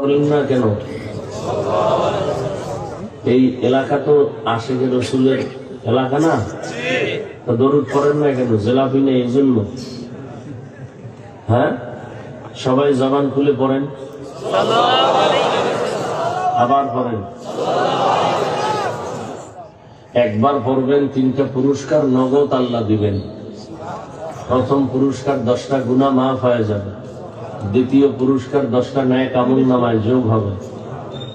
করেন না কেন? এই এলাকা তো আশিকের রসুলের এলাকা না, তো দরুদ পড়েন না কেন? জেলাপি নেই এই জন্য? হ্যাঁ, সবাই জবান খুলে পড়েন, আবার পড়েন। একবার পড়বেন, 3টা পুরস্কার নগদ আল্লাহ দিবেন। প্রথম পুরস্কার 10টা গুনাহ মাফ হয়ে যাবে, দ্বিতীয় পুরস্কার 10টা ন্যায় আমল নামায় যোগ হবে,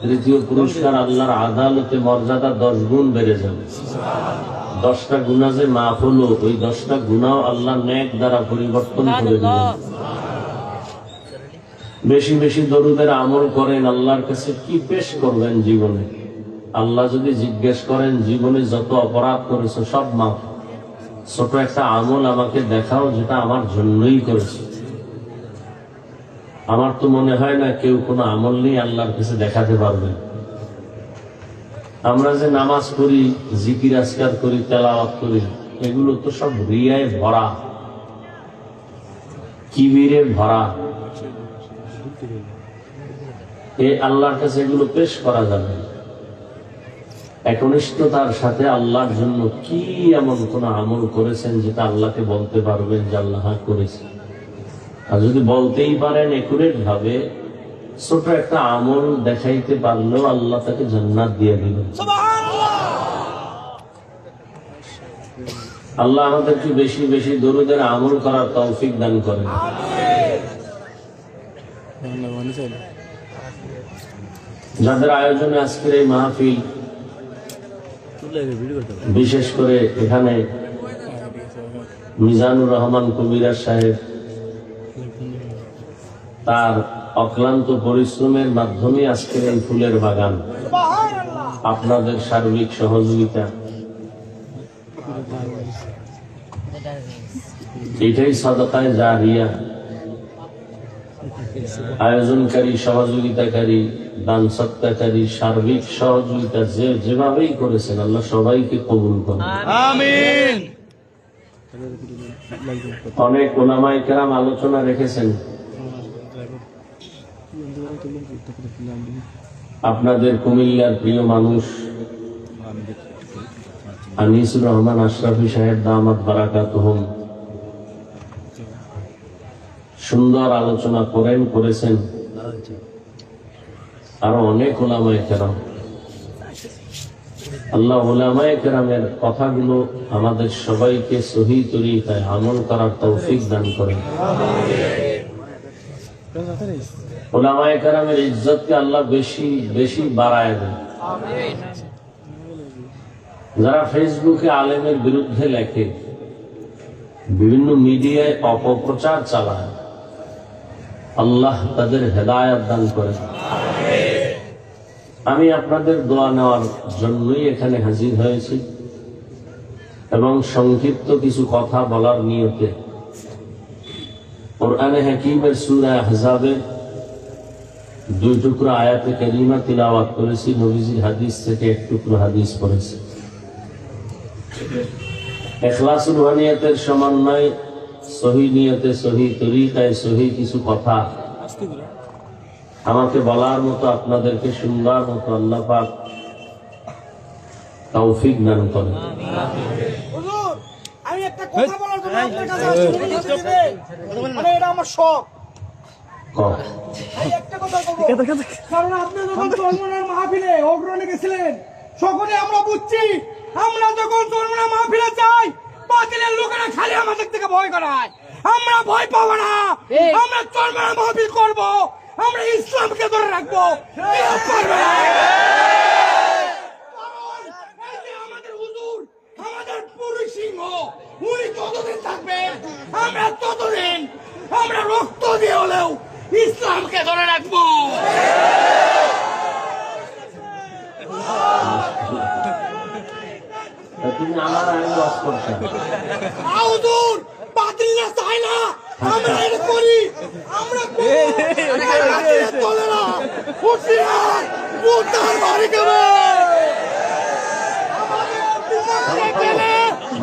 তৃতীয় পুরস্কার আল্লাহর আদালতে মর্যাদা 10 গুণ বেড়ে যাবে। 10টা গুনাহ যে মাফ হলো, ওই 10টা গুনাহ আল্লাহ নেক দ্বারা পরিবর্তন করে দিবেন। বেশি বেশি দরুদের আমল করেন। আল্লাহর কাছে কি পেশ করবেন জীবনে? আল্লাহ যদি জিজ্ঞেস করেন জীবনে যত অপরাধ করেছো সব মাফ, ছোট একটা আমল আমাকে দেখাও যেটা আমার জন্যই করেছে। আমার তো মনে হয় না কেউ কোনো আমল নেই আল্লাহর কাছে দেখাতে পারবে। আমরা যে নামাজ পড়ি, জিকির আজকার করি, তেলাওয়াত করি, এগুলো তো সব রিয়ায় ভরা, কিবিরে ভরা। এই আল্লাহর কাছে এগুলো পেশ করা যাবে। একনিষ্ঠতার সাথে আল্লাহর জন্য কি এমন কোন আমল করেছেন যেটা আল্লাহকে বলতে পারবেন যে আল্লাহ করেছে? আর যদি বলতেই পারেন একুরেট ভাবে, ছোট একটা আমল দেখাইতে পারলেও আল্লাহ তাকে জান্নাত দিয়ে দিবেন। আল্লাহ আমাদেরকে বেশি বেশি দরুদের আমল করার তৌফিক দান করেন। যাদের আয়োজনে আজকের এই মাহফিল, বিশেষ করে এখানে মিজানুর রহমান কবিরা সাহেব, তার অক্লান্ত পরিশ্রমের মাধ্যমে আজকের এই ফুলের বাগান, আপনাদের সার্বিক সহযোগিতা, এটাই সাদাকায়ে জারিয়া। আয়োজনকারী, সহযোগিতাকারী, দান সত্তাকারী, সার্বিক সহযোগিতা যেভাবেই করেছেন আল্লাহ সবাইকে কবুল করেন, আমিন। অনেক উলামায়ে কেরাম আলোচনা রেখেছেন। আপনাদের কুমিল্লার প্রিয় মানুষ আনিসুর রহমান আশরাফি সাহেব দামাত বারাকাতুহুম সুন্দর আলোচনা করেছেন। আরো অনেক উলামায়ে কেরাম, আল্লাহ উলামায়ে কেরামের কথাগুলো আমাদের সবাইকে সহি তরিকায় আমল করার তৌফিক দান করেন। উলামায়ে কেরামের ইজ্জতকে আল্লাহ বেশি বেশি বাড়ায় দেন। যারা ফেসবুকে আলেমের বিরুদ্ধে লেখে, বিভিন্ন মিডিয়ায় অপপ্রচার চালায়, আল্লাহ তাদের হেদায়েত দান করেন। আমি আপনাদের দোয়া নেওয়ার জন্যই এখানে হাজির হয়েছি এবং সংক্ষিপ্ত কিছু কথা বলার নিয়তে কোরআনে হাকিমের সূরা আহজাবের 2 টুকরা আয়াতে কারিমা তিলাওয়াত করেছি। নবীজির হাদিস থেকে 1 টুকরো হাদিস পড়েছি। ইখলাসুল ওয়ানিয়াতের সমন্বয়, সহি নিয়তে, সহি তরিকায়, সহি কিছু কথা আমাকে বলার মতো, আপনাদেরকে শুনবার মতো আল্লাহ পাক তৌফিক দান করেন। হুজুর, আমি একটা কথা বলার জন্য আপনার কাছে আসছি। এটা আমার শখ। আমি একটা কথা বলবো, কারণ আপনি যখন চরমনার মাহফিলে অগ্রণে গেছিলেন, সকলে আমরা বুঝছি, আমরা যখন চরমনার মাহফিলে যাই, বাতিলের লোকেরা খালি আমাদের থেকে ভয় করায়। আমরা ভয় পাবো না, আমরা চরমনার মাহফিল করব, আমরা ইসলামকে ধরে রাখবো। আমাদের হুজুর, আমাদের পুরুষ সিংহ, উনি যতদিন থাকবেন আমরা ততদিন আমরা রক্ত দিয়ে হলেও ইসলামকে ধরে রাখবো। তুমি আমার আইন ওয়াজ করছেন, হুজুর বাতিল না চাই না, আমরা এটা করি, আমরা চলে না হুশিয়ার মুতার বাড়ি গেবে।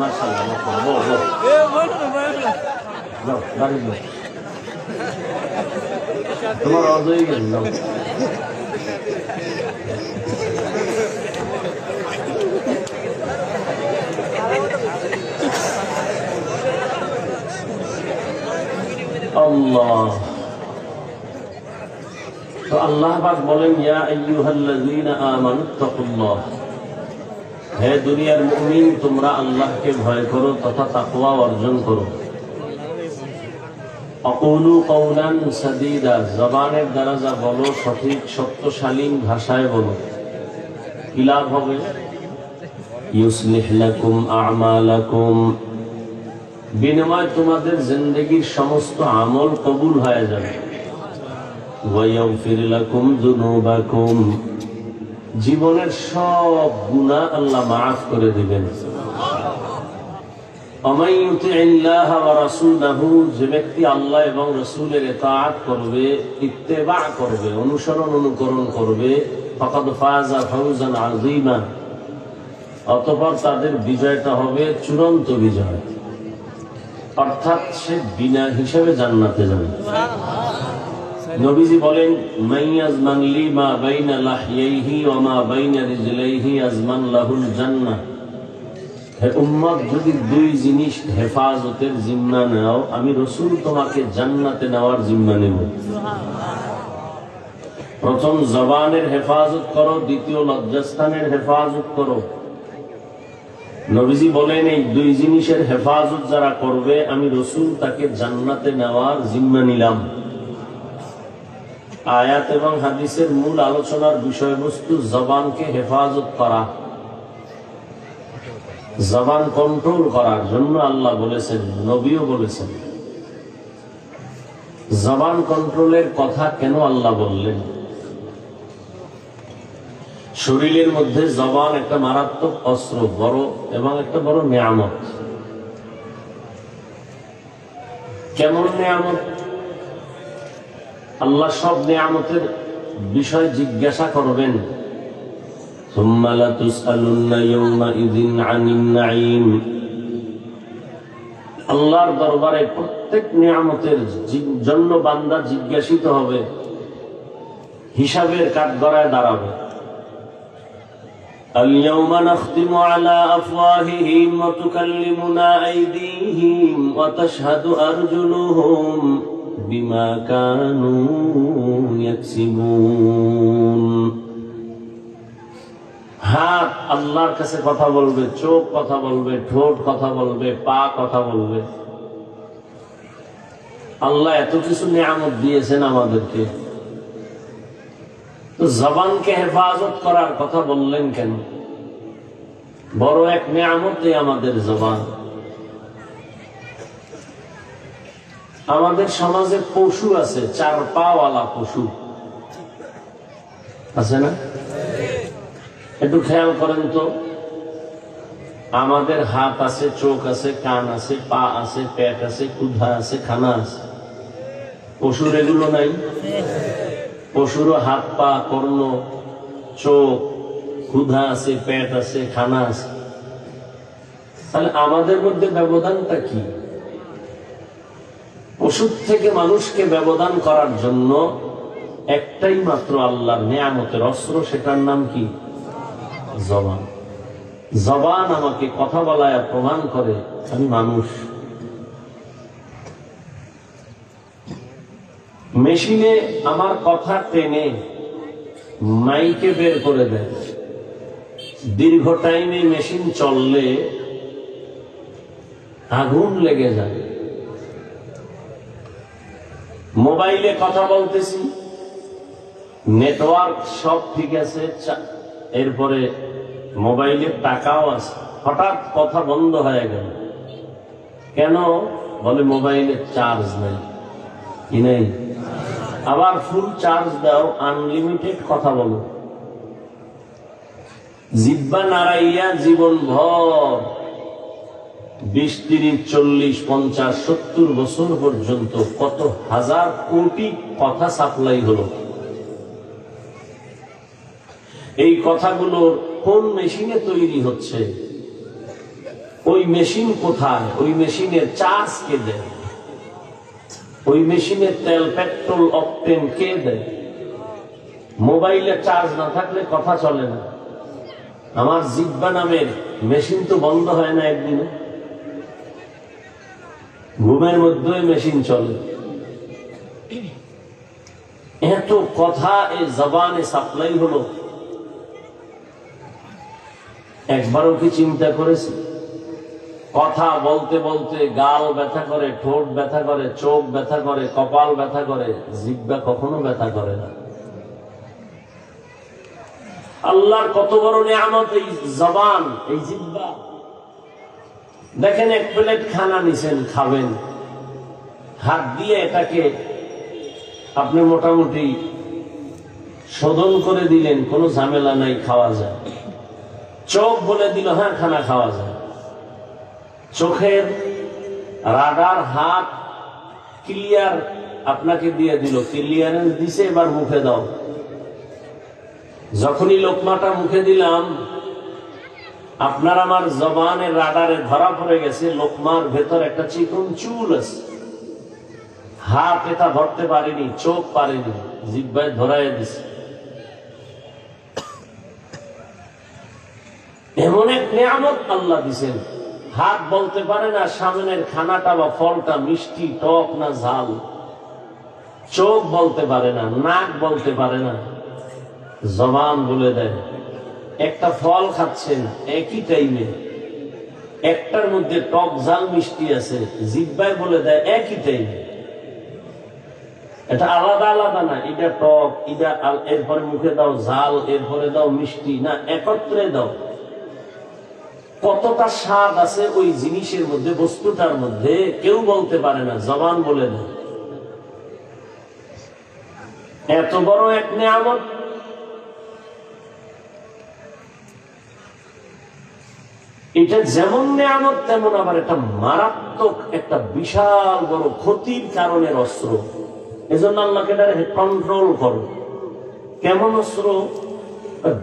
মাশাআল্লাহ, তোমার অজয় গেল না। আল্লাহ তো আল্লাহ পাক বলেন, ইয়া আইয়ুহাল্লাযীনা আমানুত্তাকুল্লাহ, হে দুনিয়ার মুমিন, তোমরা আল্লাহকে ভয় করো তথা তাকওয়া অর্জন করো। আকুলু কওলান সাদীদা, জবানের দ্বারা যা বলো সঠিক সত্যশালীন ভাষায় বলো। কি লাভ হবে? ইউসলিহ লাকুম আ'মালাকুম, বিনিময় তোমাদের জিন্দেগীর সমস্ত আমল কবুল হয়ে যাবে। ওয়া ইয়াগফির লাকুম যুনুবাকুম, জীবনের সব গুনাহ আল্লাহ মাফ করে দিবেন। ওয়া ইউতি'িল্লাহ ওয়া রাসূলাহু, যে ব্যক্তি আল্লাহ এবং রাসূলের ইতাআত করবে, ইত্তেবা করবে, অনুকরণ করবে, ফাকাদ ফাযা ফাওজান আযীমা, অতঃপর তাদের বিজয়টা হবে চূড়ান্ত বিজয়, অর্থাৎ সে বিনা হিসাবে জান্নাতে যাবে। নবীজি বলেন, মাইয়াজমান লি মা বাইনা লাহইহি ওয়া মা বাইনা রিজলাইহি আজমান লাহুল জান্নাহ, হে উম্মত, যদি দুই জিনিস হেফাজতের জিম্মা নাও, আমি রাসূল তোমাকে জান্নাতে নেওয়ার জিম্মা নেব। প্রথম জবানের হেফাজত করো, দ্বিতীয় লজ্জাস্থানের হেফাজত করো। নবীজি বলেন, এই দুই জিনিসের হেফাজত যারা করবে, আমি রাসূল তাকে জান্নাতে নেওয়ার জিম্মা নিলাম। আয়াত এবং হাদিসের মূল আলোচনার বিষয়বস্তু জবানকে হেফাজত করা, জবান কন্ট্রোল করার জন্য আল্লাহ বলেছেন, নবীও বলেছেন। জবান কন্ট্রোলের কথা কেন আল্লাহ বললেন? শরীরের মধ্যে জবান একটা মারাত্মক অস্ত্র, বড় এবং একটা বড় নিয়ামত। কেমন নিয়ামত? আল্লাহ সব নিয়ামতের বিষয় জিজ্ঞাসা করবেন। সুম্মা লাতুসআলুন্না ইয়াওমাইযিন আনিন নাঈম, আল্লাহর দরবারে প্রত্যেক নিয়ামতের জন্য বান্দা জিজ্ঞাসিত হবে, হিসাবের কাঠগড়ায় দাঁড়াবে। اليوم نختم على أفواههم وتكلمنا أيديهم وتشهد أرجلهم بما كانوا يكسبون। হাত আল্লাহর কাছে কথা বলবে, চোখ কথা বলবে, ঠোঁট কথা বলবে, পা কথা বলবে। আল্লাহ এত কিছু নিয়ামত দিয়েছেন আমাদেরকে, তো জবানকে হেফাজত করার কথা বললেন কেন? বড় এক নিয়ামতে আমাদের জবান। আমাদের সমাজে পশু আছে, চার পাওয়ালা পশু আছে না? একটু খেয়াল করেন তো, আমাদের হাত আছে, চোখ আছে, কান আছে, পা আছে, পেট আছে, ক্ষুধা আছে, খানা আছে। পশুর এগুলো নাই? পশুরও হাত, পা, কর্ণ, চোখ, ক্ষুধা আছে, পেট আছে, খানা আছে। তাহলে আমাদের মধ্যে ব্যবধানটা কি? পশুর থেকে মানুষকে ব্যবধান করার জন্য একটাই মাত্র আল্লাহর নিয়ামতের অস্ত্র, সেটার নাম কি? জবান। জবান আমাকে কথা বলায় প্রমাণ করে আমি মানুষ। মেশিনে আমার কথা টেনে মাইকে বের করে দেয়। দীর্ঘ টাইমে মেশিন চললে আগুন লেগে যায়। মোবাইলে কথা বলতেছি, নেটওয়ার্ক সব ঠিক আছে, এরপরে মোবাইলের টাকাও আছে, হঠাৎ কথা বন্ধ হয়ে গেল। কেন? বলে মোবাইলে চার্জ নেই। কি নেই? আবার ফুল চার্জ দাও, আনলিমিটেড কথা বলো। জিহ্বা নাড়াইয়া জীবন ভর 20, 30, 40, 50, 70 বছর পর্যন্ত কত হাজার কোটি কথা সাপ্লাই হলো। এই কথাগুলো কোন মেশিনে তৈরি হচ্ছে? ওই মেশিন কোথায়? ওই মেশিনের চার্জ কে দেয়? ওই মেশিনের তেল, পেট্রোল, অকটেন কে দেয়? মোবাইলে চার্জ না থাকলে কথা চলে না। আমার জিহ্বা নামের মেশিন তো বন্ধ হয় না একদিনে। ঘুমের মধ্যে মেশিন চলে। এত কথা এই জবানে সাপ্লাই হলো, একবারও কি চিন্তা করেছি? কথা বলতে বলতে গাল ব্যথা করে, ঠোঁট ব্যথা করে, চোখ ব্যথা করে, কপাল ব্যথা করে, জিহ্বা কখনো ব্যথা করে না। আল্লাহর কত বড় নিয়ামত এই জবান, এই জিহ্বা। দেখেন, এক প্লেট খানা নিছেন, খাবেন, হাত দিয়ে এটাকে আপনি মোটামুটি শোধন করে দিলেন, কোনো ঝামেলা নাই, খাওয়া যায়। চোখ বলে দিল হ্যাঁ খানা খাওয়া যায়। চোখের রাডার হাত ক্লিয়ার আপনাকে দিয়ে দিল, ক্লিয়ারেন্স দিছে, এবার মুখে দাও। যখনই লোকমাটা মুখে দিলাম, আপনার আমার জবানের রাডারে ধরা পড়ে গেছে লোকমার ভেতর একটা চিকন চুল আছে। হাত এটা ধরতে পারেনি, চোখ পারেনি, জিহ্বায় ধরাই দিছে। এমন এক নিয়ামত আল্লাহ দিছেন। হাত বলতে পারে না সামনের খানাটা বা ফলটা মিষ্টি, টক না ঝাল। চোখ বলতে পারে না, নাক বলতে পারে না, জবান বলে দেয়। একটা ফল খাচ্ছেন একই টাইমে, একটার মধ্যে টক ঝাল মিষ্টি আছে, জিহ্বায় বলে দেয় একই টাইমে। এটা আলাদা আলাদা না, এটা টক, এটা এরপরে মুখে দাও ঝাল, এরপরে দাও মিষ্টি, না একত্রে দাও। কতটা স্বাদ আছে ওই জিনিসের মধ্যে, বস্তুটার মধ্যে, কেউ বলতে পারে না, জবান বলে দেয়। এত বড় এক নিয়ামত। এটা যেমন নিয়ামত, তেমন আবার একটা মারাত্মক, একটা বিশাল বড় ক্ষতির কারণের অস্ত্র। এজন্য আল্লাহকে কন্ট্রোল করো। কেমন অস্ত্র?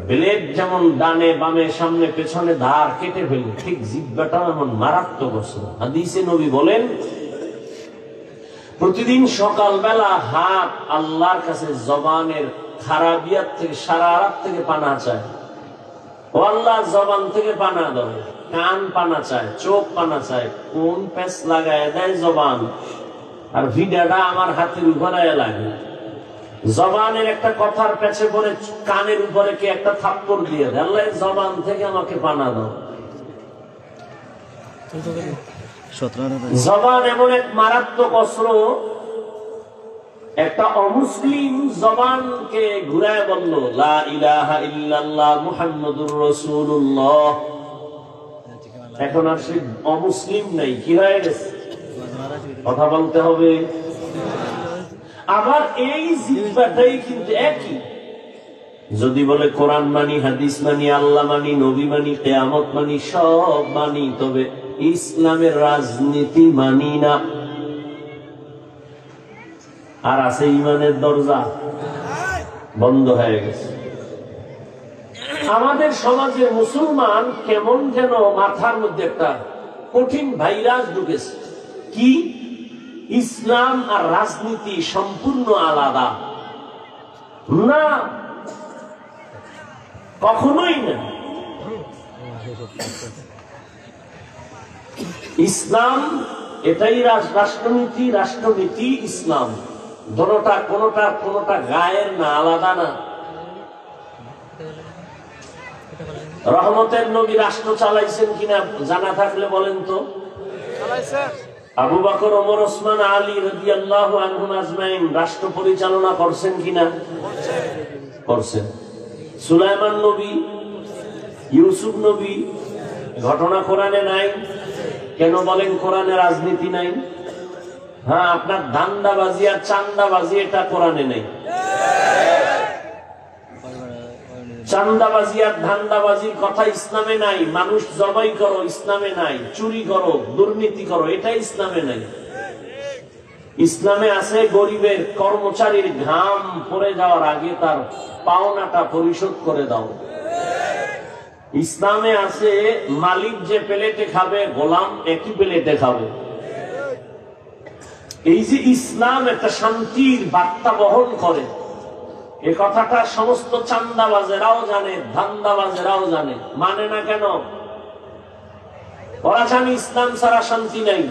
ব্লেড যেমন ডানে বামে সামনে পেছনে ধার কেটে ফেলে, ঠিক জিহ্বাটা এমন মারাত্মক অস্ত্র। হাদিসে নবী বলেন, প্রতিদিন সকালবেলা হাত আল্লাহর কাছে জবানের খারাপিয়াত থেকে, শারারাত থেকে পানা চায়। ও আল্লাহ, জবান থেকে পানা দাও। কান পানা চায়, চোখ পানা চায়, কোন প্যাচ লাগায় দেয় জবান, আর ভিডাটা আমার হাতের উপরে লাগে। জবানের একটা কথার পেছে পরে কানের উপরে কি একটা থাপ্পড় দিয়ে দেয়, আল্লাহ জবান থেকে আমাকে পানা দাও। জবান এমন এক মারাত্মক অস্ত্র। একটা অমুসলিম জবানকে ঘুরায় বলল লা ইলাহা ইল্লাল্লাহ মুহাম্মাদুর রাসূলুল্লাহ। এখন আর সে অমুসলিম নাই, কি হয়ে গেছে? কথা বলতে হবে। আবার এই জিহ্বাটাই কিন্তু একই। যদি বলে কোরআন মানি, হাদিস মানি, আল্লাহ মানি, নবী মানি, কিয়ামত মানি, সব মানি, তবে ইসলামের রাজনীতি মানি না। আর আছে ইমানের দরজা বন্ধ হয়ে গেছে। আমাদের সমাজের মুসলমান কেমন যেন মাথার মধ্যে একটা কঠিন ভাইরাস ঢুকেছে। কি? ইসলাম আর রাজনীতি সম্পূর্ণ আলাদা না, কখনোই না। ইসলাম এটাই রাষ্ট্রনীতি, রাষ্ট্রনীতি ইসলাম। কোনটা কোনটা কোনটা গায়ের না, আলাদা না। রহমতের নবী রাষ্ট্র চালাইছেন কিনা জানা থাকলে বলেন তো। আবু বকর, ওমর, ওসমান, আলী রাদিয়াল্লাহু আনহুম আজমাইন রাষ্ট্র পরিচালনা করছেন কিনা? করছেন। সুলাইমান নবী, ইউসুফ নবী, ঘটনা কোরআনে নাই। কেন বলেন কোরআনে রাজনীতি নাই? হ্যাঁ, আপনার ধান্দাবাজি আর চান্দাবাজি এটা কোরআনে নেই। চান্দাবাজি আর ধান্দাবাজির কথা ইসলামে নাই। মানুষ জবাই করো ইসলামে নাই। চুরি করো, দুর্নীতি করো, এটা ইসলামে নাই। ইসলামে আছে গরিবের কর্মচারীর ঘাম পড়ে যাওয়ার আগে তার পাওনাটা পরিশোধ করে দাও। ইসলামে আছে মালিক যে প্লেটে খাবে গোলাম একই প্লেটে খাবে। এই যে ইসলাম একটা শান্তির বার্তা বহন করে, এ কথাটা সমস্ত চান্দাবাজেরাও জানে, ধান্দাবাজেরাও জানে, মানে না কেন? ওরা জানে ইসলাম ছাড়া শান্তি নাই,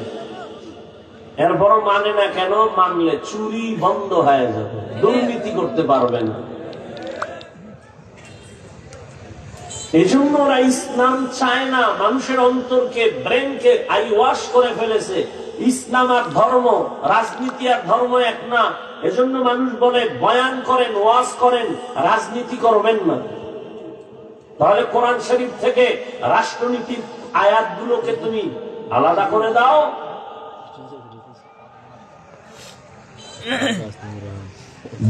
এরপর মানে না কেন? মানলে চুরি বন্ধ হয়ে যাবে, দুর্নীতি করতে পারবে না। এই জন্য ওরা ইসলাম চায় না। মানুষের অন্তরকে, ব্রেনকে আই ওয়াশ করে ফেলেছে। ইসলাম আর ধর্ম, রাজনীতি আর ধর্ম এক না। এজন্য মানুষ বলে বয়ান করেন, ওয়াজ করেন, রাজনীতি করবেন না। তাহলে কোরআন শরীফ থেকে রাষ্ট্রনীতির আয়াতগুলোকে তুমি আলাদা করে দাও।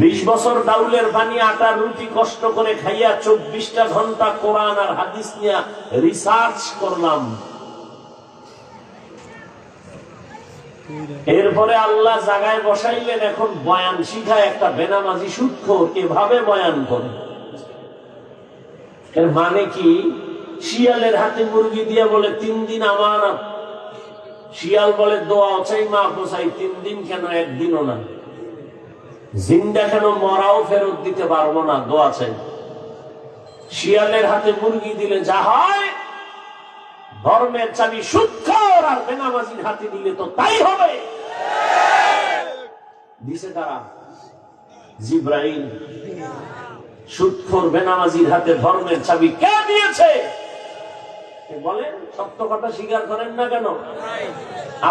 20 বছর ডাউলের পানি, আটার রুটি কষ্ট করে খাইয়া 24টা ঘন্টা কোরআন আর হাদিস নিয়ে রিসার্চ করলাম। এরপরে আল্লাহ জায়গায় বসাইলেন, এখন বয়ান শিখায় একটা বেনামাজি সুদখোর এভাবে বয়ান করে। এর মানে কি? শিয়ালের হাতে মুরগি দিয়ে বলে 3 দিন আমানত। শিয়াল বলে দোয়া চাই, মা চাই, 3 দিন কেন, একদিনও না। জিন্দা কেন, মরাও ফেরত দিতে পারবো না, দোয়া চাই। শিয়ালের হাতে মুরগি দিলে যা হয়, ধর্মের চাবি সুদখোর আর বেনামাজির হাতে দিলে তো তাই হবে। দিছে কারা? জিব্রাইল। সুদখোর বেনামাজির হাতে ধর্মের চাবি কে দিয়েছে? বলেন, সত্য কথা স্বীকার করেন না কেন?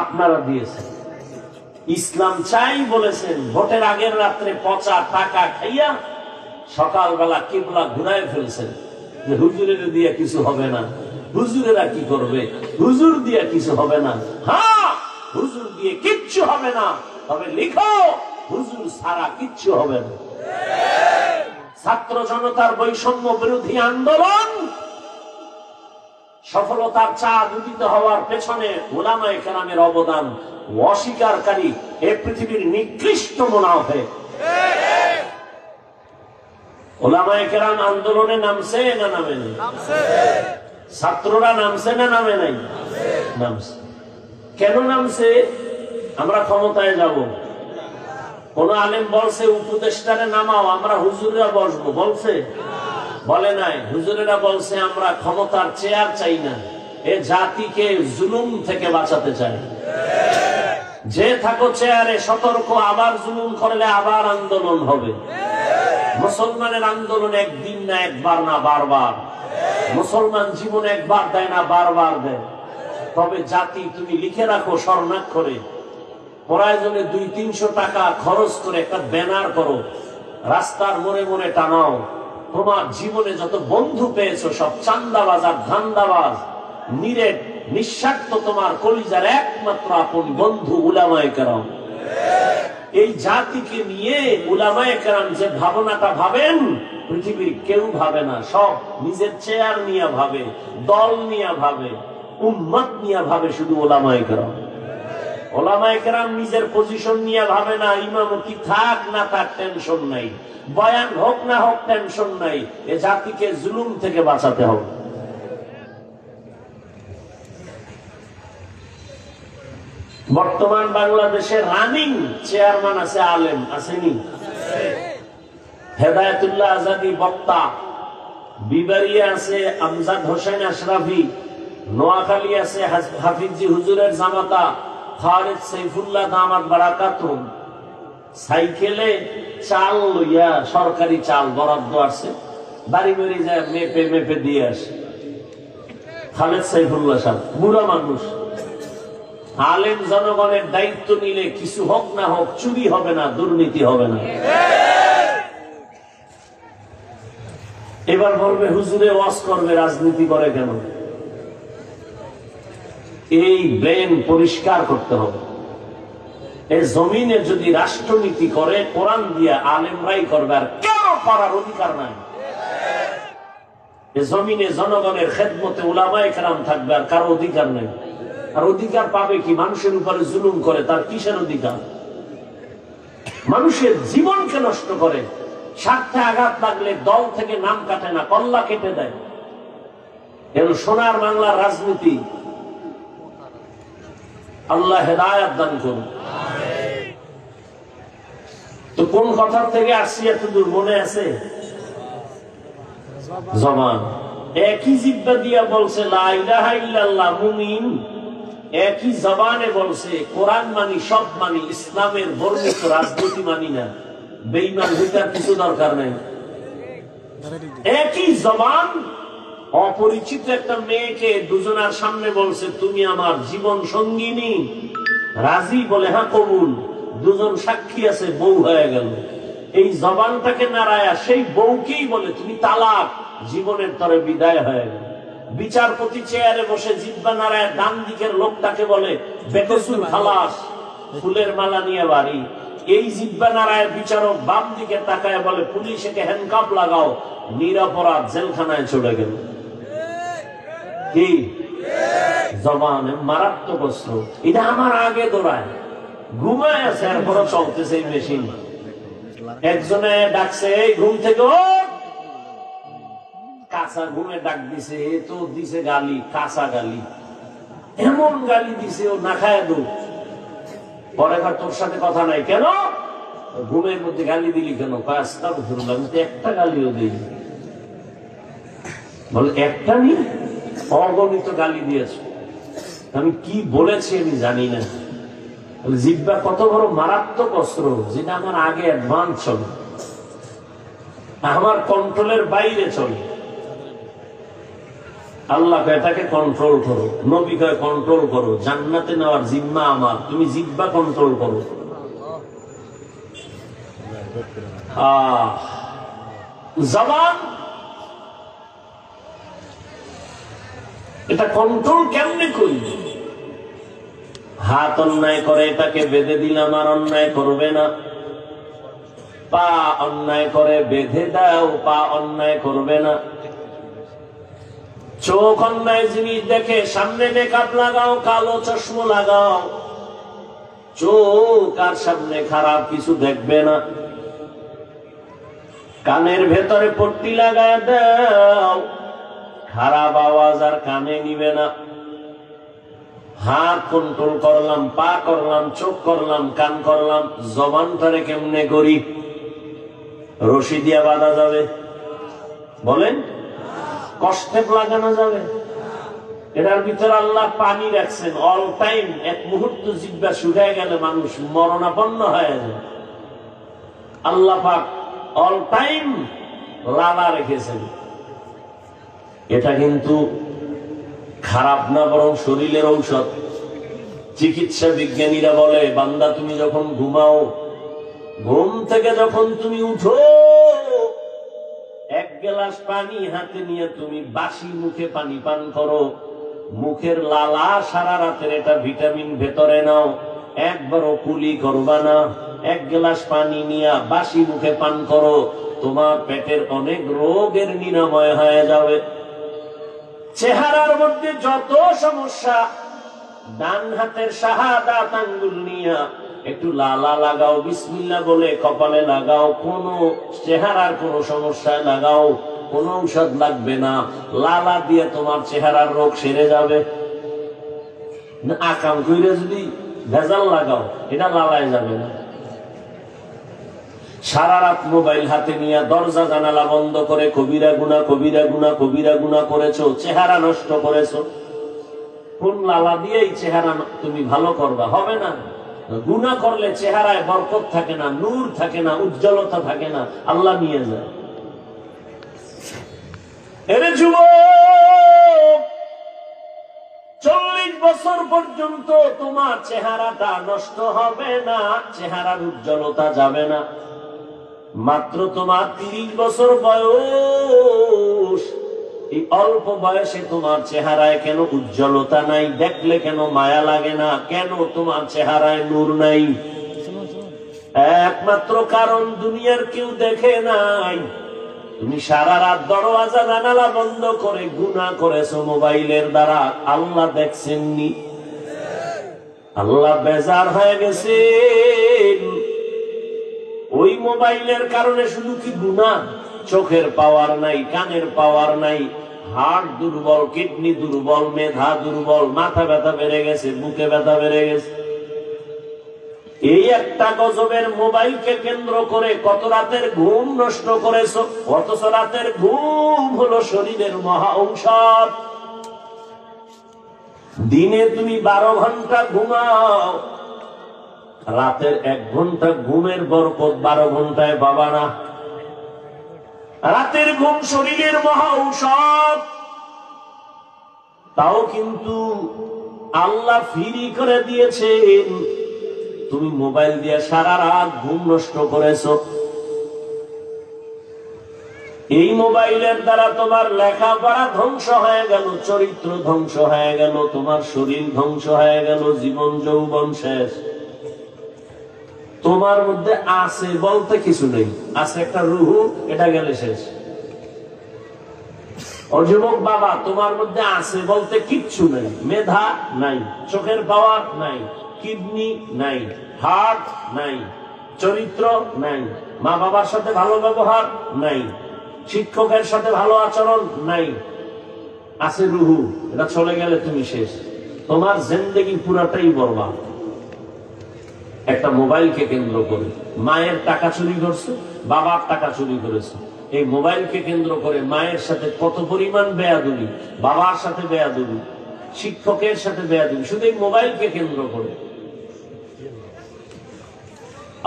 আপনারা দিয়েছেন। ইসলাম চাই বলেছেন, ভোটের আগের রাত্রে পচা টাকা খাইয়া সকালবেলা কিবলা ঘুরায় ফেলছেন যে হুজুরের দিয়ে কিছু হবে না। হুজুরেরা কি করবে? হুজুর দিয়ে কিছু হবে না। হ্যাঁ, হুজুর দিয়ে কিচ্ছু হবে না, তবে লিখো হুজুর ছাড়া কিচ্ছু হবে না। ছাত্র জনতার বৈষম্য বিরোধী আন্দোলন সফলতার চাঁদ উদিত হওয়ার পেছনে উলামায়ে কেরামের অবদান অস্বীকারী এ পৃথিবীর নিকৃষ্ট মুনাফিক। উলামায়ে কেরাম আন্দোলনে নামছে না নামে নাই? ছাত্ররা নামছে না নামে নাই? নামছে। কেন নামছে? আমরা ক্ষমতায় যাব। কোন আলেম বলছে উপদেষ্টারে নামাও, আমরা হুজুরেরা বসবো? বলছে? বলে নাই। হুজুরেরা বলছে আমরা ক্ষমতার চেয়ার চাই না, এ জাতিকে জুলুম থেকে বাঁচাতে চাই। যে থাকো চেয়ারে সতর্ক, আবার জুলুম করলে আবার আন্দোলন হবে। মুসলমানের আন্দোলন একদিন না, একবার না, বারবার। মুসলমান জীবন একবার দেয় না, বারবার দেয়। তবে জাতি, তুমি লিখে রাখো স্বর্ণাক্ষরে, প্রয়োজনে 200-300 টাকা খরচ করে একটা ব্যানার করো, রাস্তার মোড়ে মোড়ে টানাও। তোমার জীবনে যত বন্ধু পেয়েছো সব চান্দাবাজ আর ধান্দাবাজ, নিরেট নিঃস্বার্থ তোমার কলিজার একমাত্র আপন বন্ধু উলামায়ে কেরাম। এই জাতিকে নিয়ে উলামায়ে কেরাম যে ভাবনাটা ভাবেন, পৃথিবীর কেউ ভাবে না। সব নিজের চেয়ার নিয়ে ভাবে, দল নিয়ে ভাবে, উম্মত নিয়ে ভাবে, শুধু উলামায়ে কেরাম। উলামায়ে কেরাম নিজের পজিশন নিয়ে ভাবে না। ইমামতি থাক না থাক টেনশন নাই, বয়ান হোক না হোক টেনশন নাই, এ জাতিকে জুলুম থেকে বাঁচাতে হবে। বর্তমান বাংলাদেশের রানিং চেয়ারম্যান আছে আলেম, আসেনি? হেদায়েতুল্লাহ আজাদি বক্তা, বিবারিয়া আছে আমজাদ হোসেন আশরাফি, নোয়াখালী আছে হাফিজি হুজুরের জামাতা খালিদ সাইফুল্লাহ দামাত বারাকাতুহু। সাইকেলে চাল লইয়া, সরকারি চাল বরাদ্দ আছে, বাড়ি বাড়ি যায় মেপে মেপে দিয়ে আসে। খালিদ সাইফুল্লাহ সাহেব বুড়া মানুষ, আলেম জনগণের দায়িত্ব নিলে কিছু হোক না হোক চুরি হবে না, দুর্নীতি হবে না। এবার বলবে হুজুরে ওয়াজ করবে, রাজনীতি করে কেন? এই ব্রেন পরিষ্কার করতে হবে। এই জমিনে যদি রাষ্ট্রনীতি করে কোরআন দিয়া আলেমরাই করবে, আর কেন করার অধিকার নাই। এই জমিনে জনগণের খেদমতে উলামায়ে কেরাম থাকবে, আর কারো অধিকার নেই। আর অধিকার পাবে কি? মানুষের উপরে জুলুম করে, তার কিসের অধিকার? মানুষের জীবনকে নষ্ট করে, স্বার্থে আঘাত লাগলে দল থেকে নাম কাটে না, কল্লা কেটে দেয়। এর সোনার বাংলার রাজনীতি। আল্লাহ হেদায়েত দান করুন। তো কোন কথা থেকে আসছি এত দূর মনে আছে? জবান। একই জিহ্বা দিয়া বলছে লা ইলাহা ইল্লাল্লাহ, মুমিন। একই জবানে বলছে কোরআন মানি, সব মানি, ইসলামের বর্ণিত রাজনীতি মানি না। বেঈমান হইতে কিছু দরকার নাই। একই জবান অপরিচিত একটা মেয়েকে দুজনের সামনে বলছে তুমি আমার জীবন সঙ্গিনী, রাজি? বলে হ্যাঁ কবুল। দুজন সাক্ষী আছে, বউ হয়ে গেল। এই জবানটাকে নাড়ায়া সেই বউকেই বলে তুমি তালাক, জীবনের তরে বিদায় হয়ে গেল। বিচারপতি চেয়ারে বসে জিহ্বা নাড়ায় ডান দিকের লোকটাকে বলে বেকসুর খালাস, ফুলের মালা নিয়ে বাড়ি। এই জিহ্বা নাড়ায় বিচারক বাম দিকে তাকায় বলে পুলিশকে হ্যান্ডকাপ লাগাও, নিরপরাধ জেলখানায় চলে গেল। কি জবান মারাত্মক অস্ত্র। এটা আমার আগে দৌড়ায়, ঘুমায় আছে, এরপরও চলতেছে এই মেশিন। একজনে ডাকছে এই ঘুম থেকে, কাঁচা ঘুমে ডাক দিছে, এ তো দিছে গালি, কাঁচা গালি, এমন গালি দিছে ও না খায় দু। পরে তোর সাথে কথা নাই কেন, ঘুমের মধ্যে গালি দিলি কেন? আমি তো একটা গালিও দিই। বলে একটা নি, অগণিত গালি দিয়েছ। আমি কি বলেছি আমি জানি না। জিহ্বা কত বড় মারাত্মক অস্ত্র, যেটা আমার আগে অ্যাডভান্স চলে, আমার কন্ট্রোলের বাইরে চলে। আল্লাহ এটাকে কন্ট্রোল করো, নবী কয় কন্ট্রোল করো, জান্নাতে নেওয়ার জিম্মা আমার, তুমি জিহ্বা কন্ট্রোল করো। জবান এটা কন্ট্রোল কেমনে করি? হাত অন্যায় করে, এটাকে বেঁধে দিলাম আর অন্যায় করবে না। পা অন্যায় করে, বেঁধে দাও, পা অন্যায় করবে না। চোখ অন্যায় জিনিস দেখে, সামনে মেকআপ লাগাও, কালো চশমা লাগাও, চোখ আর সামনে খারাপ কিছু দেখবে না। কানের ভেতরে পট্টি লাগায় দাও, খারাপ আওয়াজ আর কানে নিবে না। হাত কন্ট্রোল করলাম, পা করলাম, চোখ করলাম, কান করলাম। জবানটারে কেমনে করি? রশি দিয়া বাঁধা যাবে? বলেন, কষ্টে লাগানো যাবে? এটার ভিতরে আল্লাহ পানি রাখছেন অল টাইম। এক মুহূর্ত জিহ্বা শুকায় গেলে মানুষ মরণাপন্ন হয়ে যায়। আল্লাহ পাক অল টাইম লালা রেখেছেন। এটা কিন্তু খারাপ না, বরং শরীরের ঔষধ। চিকিৎসা বিজ্ঞানীরা বলে বান্দা তুমি যখন ঘুমাও, ঘুম থেকে যখন তুমি উঠো, এক গ্লাস পানি হাতে নিয়ে তুমি বাসি মুখে পানি পান করো। মুখের লালা সারা রাতের এটা ভিটামিন ভেতরে নাও, একবারও কুলি করবা না। এক গ্লাস পানি নিয়ে বাসি মুখে পান করো, তোমার পেটের অনেক রোগের নিরাময় হয়ে যাবে। চেহারার মধ্যে যত সমস্যা, ডান হাতের শাহাদাত আঙ্গুল নিয়ে একটু লালা লাগাও, বিসমিল্লাহ বলে কপালে লাগাও। কোন চেহারার কোন সমস্যায় লাগাও, কোন ঔষধ লাগবে না। লালা দিয়ে তোমার চেহারার রোগ সেরে যাবে। আকাম কইরে যদি ভেজাল লাগাও, এটা লালায় যাবে না। সারা রাত মোবাইল হাতে নিয়ে দরজা জানালা বন্ধ করে কবিরা গুনাহ, কবিরা গুনাহ, কবিরা গুনাহ করেছো, চেহারা নষ্ট করেছো। কোন লালা দিয়ে এই চেহারা তুমি ভালো করবা? হবে না। গুনাহ করলে চেহারায় বরকত থাকে না, নূর থাকে না, উজ্জ্বলতা থাকে না, আল্লাহ নিয়ে যায়। এরে যুবক, 40 বছর পর্যন্ত তোমার চেহারাটা নষ্ট হবে না, চেহারার উজ্জ্বলতা যাবে না। মাত্র তোমার 30 বছর বয়স, এই অল্প বয়সে তোমার চেহারায় কেন উজ্জ্বলতা নাই? দেখলে কেন মায়া লাগে না? কেন তোমার চেহারায় নূর নাই? একমাত্র কারণ দুনিয়ার কেউ দেখে নাই। তুমি সারা রাত দরওয়াজা জানালা বন্ধ করে গুনাহ করেছো মোবাইলের দ্বারা, আল্লাহ দেখছেননি? আল্লাহ বেজার হয়ে গেছে। ওই মোবাইলের কারণে শুধু কি গুনাহ? চোখের পাওয়ার নাই, কানের পাওয়ার নাই, হার্ট দুর্বল, কিডনি দুর্বল, মেধা দুর্বল, মাথা ব্যথা বেড়ে গেছে, বুকে ব্যথা বেড়ে গেছে। এই একটা গজবের মোবাইলকে কেন্দ্র করে কত রাতের ঘুম নষ্ট করেছ। অথচ রাতের ঘুম হলো শরীরের মহা ঔষধ। দিনে তুমি 12 ঘন্টা ঘুমাও, রাতের 1 ঘন্টা ঘুমের বরকত 12 ঘন্টায় পাবা না। রাতের ঘুম শরীরের মহা ঔষধ, তাও কিন্তু আল্লাহ ফ্রি করে দিয়েছেন। তুমি মোবাইল দিয়ে সারা রাত ঘুম নষ্ট করেছ। এই মোবাইলের দ্বারা তোমার লেখাপড়া ধ্বংস হয়ে গেল, চরিত্র ধ্বংস হয়ে গেল, তোমার শরীর ধ্বংস হয়ে গেল, জীবন যৌবন শেষ। তোমার মধ্যে আছে বলতে কিছু নেই, আছে একটা রুহু, এটা গেলে শেষ। ও যুবক বাবা, তোমার মধ্যে আছে বলতে কিচ্ছু নেই। মেধা নাই, চোখের পাওয়ার নাই, কিডনি নাই, হার্ট নাই, চরিত্র নাই, মা বাবার সাথে ভালো ব্যবহার নাই, শিক্ষকের সাথে ভালো আচরণ নাই, আছে রুহু, এটা চলে গেলে তুমি শেষ। তোমার জিন্দেগি পুরাটাই বরবাদ। একটা মোবাইলকে কেন্দ্র করে মায়ের টাকা চুরি করছে, বাবার টাকা চুরি করেছে। এই মোবাইলকে কেন্দ্র করে মায়ের সাথে কত পরিমাণ বেয়াদবি, বাবার সাথে বেয়াদবি, শিক্ষকের সাথে বেয়াদবি, শুধু এই মোবাইলকে কেন্দ্র করে।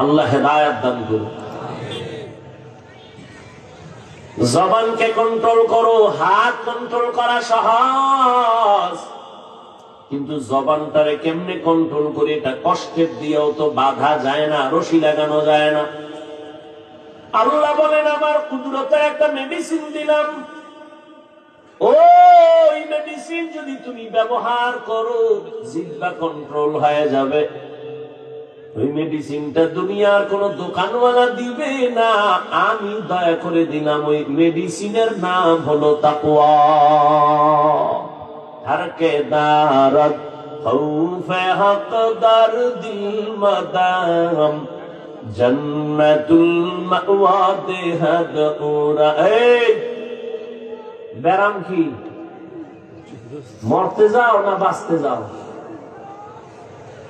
আল্লাহ হেদায়েত দান করুন। জবানকে কন্ট্রোল করো। হাত কন্ট্রোল করা সহজ, কিন্তু জবানটারে কেমনে কন্ট্রোল করে, এটা কষ্টের দিয়েও তো বাধা যায় না, রশি লাগানো যায় না। আল্লাহ বলেন, আমার কুদরতের একটা মেডিসিন দিলাম, ওই মেডিসিন যদি তুমি ব্যবহার করো, জিহ্বা কন্ট্রোল হয়ে যাবে। ওই মেডিসিনটা দুনিয়ার কোন দোকানওয়ালা দিবে না, আমি দয়া করে দিলাম। ওই মেডিসিনের নাম হলো তাকওয়া। হরকে দারদ খৌফে হকদার দিল মদাম জান্নাতুল মাওয়া দেহাদ ওরা। এই ব্যারাম কি? মরতে যাও না বাঁচতে যাও?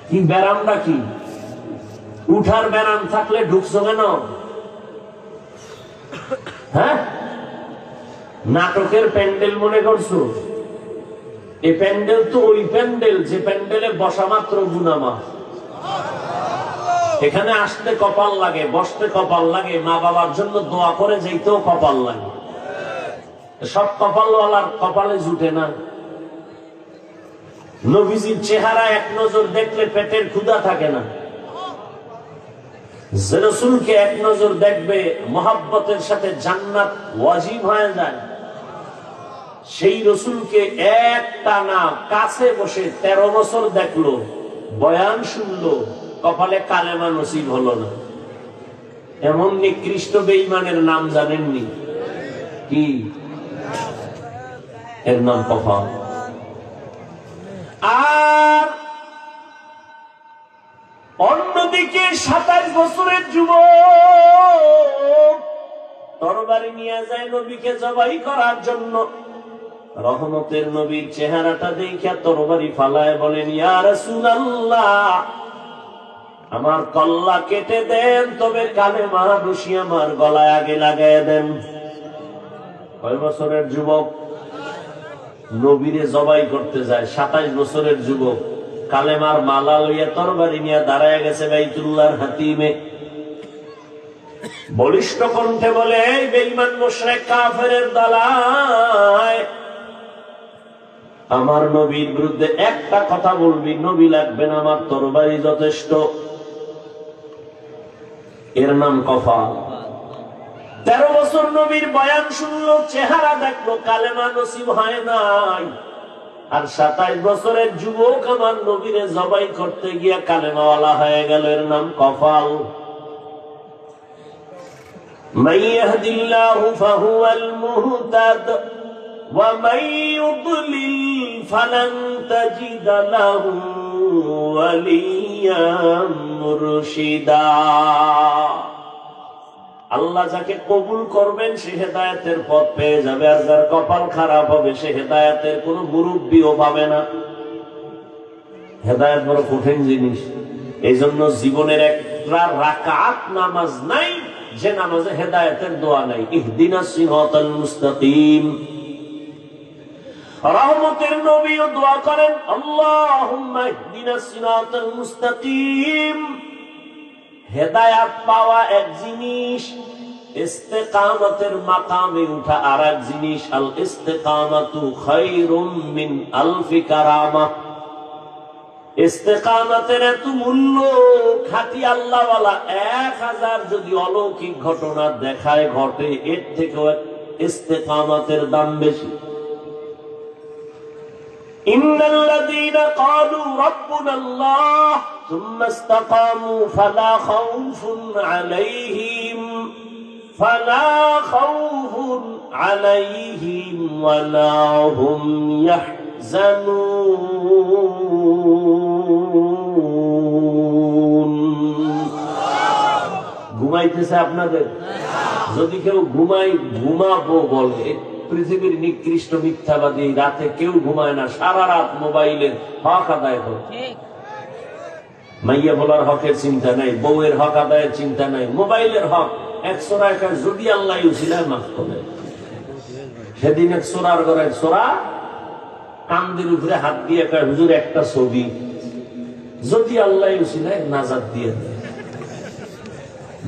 কি ব্যারামটা কি? উঠার ব্যারাম থাকলে ঢুকছো কেন? হ্যাঁ, নাটকের প্যান্ডেল মনে করছো? এই প্যান্ডেল তো ওই প্যান্ডেল যে প্যান্ডেলে বসা মাত্র গুনামা। এখানে আসতে কপাল লাগে, বসতে কপাল লাগে, মা বাবার জন্য দোয়া করে যাইতেও কপাল লাগে। সব কপালওয়ালার কপালে জুটে না। নবীজির চেহারা এক নজর দেখলে পেটের ক্ষুধা থাকে না। যে রাসূলকে এক নজর দেখবে, মহব্বতের সাথে জান্নাত ওয়াজিব হয়ে যায়। সেই রাসূলকে একটানা কাছে বসে 13 বছর দেখলো, বয়ান শুনলো, কপালে কালেমা নসিব হলো না। এমন নিকৃষ্ট বেঈমানের নাম জানেননি? কি এর নাম? কপাল। আর অন্যদিকে 27 বছরের যুবক তরবারি নিয়ে যায় নবীকে জবাই করার জন্য। রহমতের নবীর চেহারাটা দেখে তরবারি ফালায় বলেন, ইয়া রাসূলুল্লাহ, আমার কল্লা কেটে দেন, তবে কালেমা রশি আমার গলায় আগে লাগায় দেন। কয় বছরের যুবক নবীরে জবাই করতে যায়? 27 বছরের যুবক কালেমার মালা লইয়া তরবারি নিয়ে দাঁড়ায় গেছে বাইতুল্লাহর হাতিমে। বলিষ্ঠ কণ্ঠে বলে, এই বেঈমান মুশরিক কাফেরের দালাল, আমার নবীর বিরুদ্ধে একটা কথা বলবি, নবী লাগবে না, আমার তরবারি যথেষ্ট। এর নাম কফাল। 13 বছর নবীর বয়ান শুনলো, চেহারা দেখলো, কালেমা নসিব হয় নাই। আর 27 বছরের যুবক আমার নবীরে জবাই করতে গিয়া কালেমাওয়ালা হয়ে গেল। এর নাম কফাল। মান ইয়াহদিল্লাহু ফাহুয়াল মুহতাদ ওয়া মান ইউদ্লিল ফালান তাজিদা লাহু ওয়ালিয়াম মুরশিদা। আল্লাহ যাকে কবুল করবেন সে হেদায়েতের পথ পেয়ে যাবে, আর যার কপাল খারাপ হবে সে হেদায়েতের কোন মুরব্বিও পাবে না। হেদায়েত বড় কঠিন জিনিস। এই জন্য জীবনের একটা রাকাত নামাজ নাই যে নামাজে হেদায়েতের দোয়া নাই। ইহদিনাস সিরাতাল মুস্তাকিম। রহমতের নবীও দোয়া করেন, আল্লাহুম্মা ইহদিনাস সিরাতাল মুস্তাকিম। হেদায়েত পাওয়া এক জিনিস, ইস্তেকামতের মাকামে উঠা আরেক জিনিস। আল ইস্তেকামাতু খায়রুম মিন আলফি কারামা। ইস্তেকামতের এত মূল্য, খাঁটি আল্লাহওয়ালা 1000 যদি অলৌকিক ঘটনা দেখায় ঘটে, এর থেকেও ইস্তেকামতের দাম বেশি। ইন্নাল্লাযীনা ক্বালু রাব্বুনাল্লাহ সুম্মা ইসতাকামু ফালা খাউফুন আলাইহিম ওয়ালা হুম ইয়াহজানুন। ঘুমাইতেছে আপনাদের? যদি কেউ ঘুমাবো বলে, পৃথিবীর নিকৃষ্ট মিথ্যাবাদী, রাতে কেউ ঘুমায় না, সারা রাত মোবাইলের হক আদায় করে। মাইয়া বলার হকের চিন্তা নাই, বউয়ের হক আদায়ের চিন্তা নাই, মোবাইলের হক। 100 টাকা যদি আল্লাহ উসিলায় মাফ করে। সেদিন এক সোরার ঘরে সোরা কান্দের উপরে হাত দিয়ে কয়, হুজুর একটা ছবি, যদি আল্লাহ উসিলায় নাজাত দিয়ে দেয়।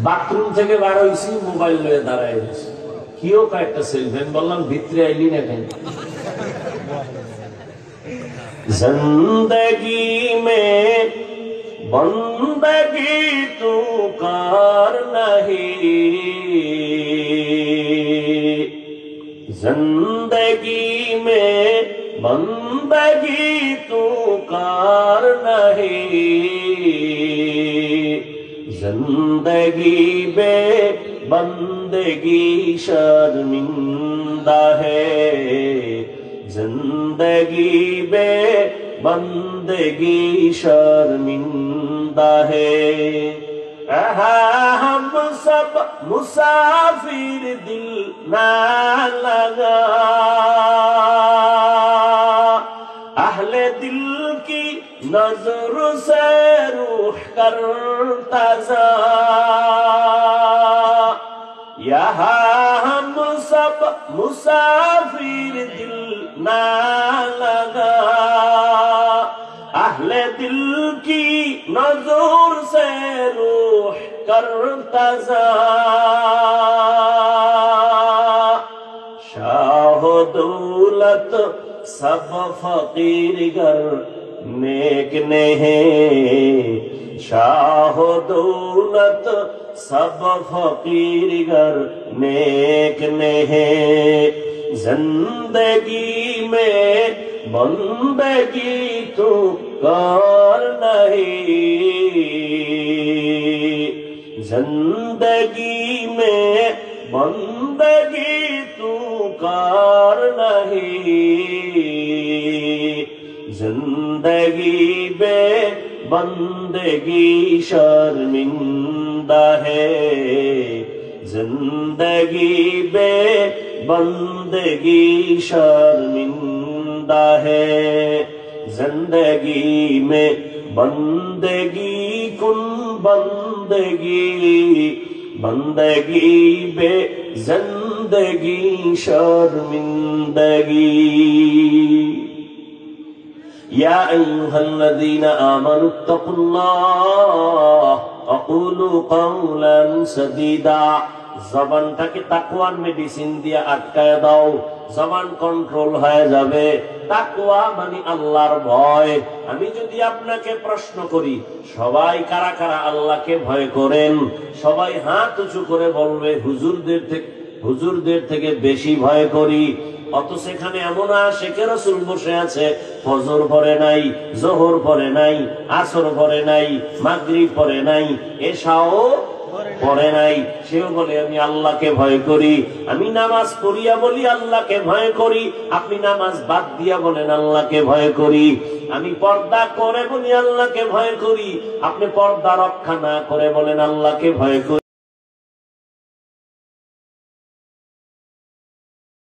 বাথরুম থেকে বার হয়েছি, মোবাইল লয়ে দাঁড়ায় গেছি, কিও কয়েকটা সেলফি। বললাম ভিতরে আইলি না কেন? জিন্দগি মে বন্দগি তু কার নাহি, জিন্দগি মে বন্দগি তু কার নাহি, जिंदगी बे बंदगी शर्मिंदा है, जिंदगी बे बंदगी शर्मिंदा है। हम सब मुसाफिर दिल ना लगा, अहले दिल की नजर से रूह करता जा, यहाँ हम सब मुसाफिर दिल ना लगा, अहले दिल की नजर से रूह करता जा। शाह दौलत सब फकीर घर नेक ने है, शाह दौलत सब फकीर घर नेक ने है, जिंदगी में बंदगी तू कर नहीं, जिंदगी में बंदगी तू कर नहीं, जिंदगी बे बंदगी शर्मिंदा है, जिंदगी बे बंदगी शर्मिंदा है, जिंदगी में बंदगी कुन बंदगी, बंदगी बे जिंदगी शर्मिंदगी। या अय्युहल्लज़ीना आमनु इत्तक़ुल्लाह वक़ूलू क़ौलन सदीदा। জবানটাকে তাকওয়ার মেডিসিন দিয়ে আটকায় দাও, জবান কন্ট্রোল হয়ে যাবে। তাকওয়া মানে আল্লাহর ভয়। আমি যদি আপনাকে প্রশ্ন করি, সবাই কারা কারা আল্লাহকে ভয় করেন? সবাই হাত উঁচু করে বলবে হুজুরদের থেকে বেশি ভয় করি। অত সেখানে এমন আশিকে রাসূল বসে আছে, ফজর পড়ে নাই, যোহর পড়ে নাই, আসর পড়ে নাই, মাগরিব পড়ে নাই, এশাও পড়ে নাই, সেও বলে আমি আল্লাহকে ভয় করি। আমি নামাজ পড়িয়া বলি আল্লাহকে ভয় করি, আপনি নামাজ বাদ দিয়া বলেন আল্লাহকে ভয় করি। আমি পর্দা করে বলি আল্লাহকে ভয় করি, আপনি পর্দা রক্ষা না করে বলেন আল্লাহকে ভয় করি।